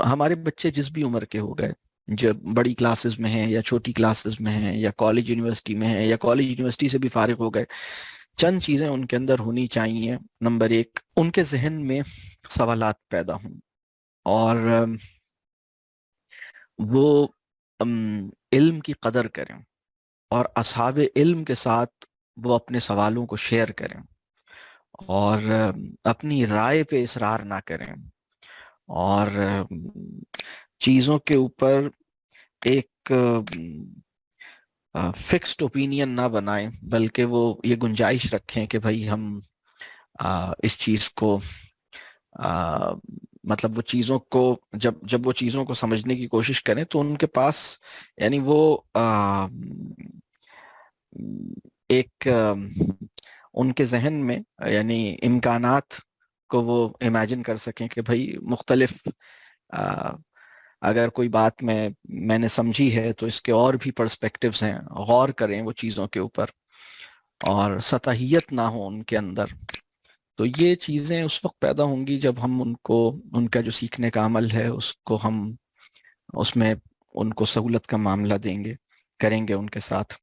ہمارے بچے جس بھی عمر کے ہو گئے، جب بڑی کلاسز میں ہیں یا چھوٹی کلاسز میں ہیں یا کالج یونیورسٹی میں ہیں یا کالج یونیورسٹی سے بھی فارغ ہو گئے، چند چیزیں ان کے اندر ہونی چاہیے۔ نمبر ایک، ان کے ذہن میں سوالات پیدا ہوں، اور وہ علم کی قدر کریں، اور اصحاب علم کے ساتھ وہ اپنے سوالوں کو شیئر کریں، اور اپنی رائے پہ اصرار نہ کریں، اور چیزوں کے اوپر ایک فکسڈ اوپینین نہ بنائیں، بلکہ وہ یہ گنجائش رکھیں کہ بھائی ہم اس چیز کو مطلب وہ چیزوں کو جب وہ چیزوں کو سمجھنے کی کوشش کریں تو ان کے پاس یعنی وہ ایک ان کے ذہن میں یعنی امکانات کو وہ امیجن کر سکیں کہ بھائی مختلف آ، اگر کوئی بات میں نے سمجھی ہے تو اس کے اور بھی پرسپیکٹیوز ہیں، غور کریں وہ چیزوں کے اوپر، اور سطحیت نہ ہو ان کے اندر۔ تو یہ چیزیں اس وقت پیدا ہوں گی جب ہم ان کو، ان کا جو سیکھنے کا عمل ہے اس کو ہم اس میں ان کو سہولت کا معاملہ دیں گے، کریں گے ان کے ساتھ۔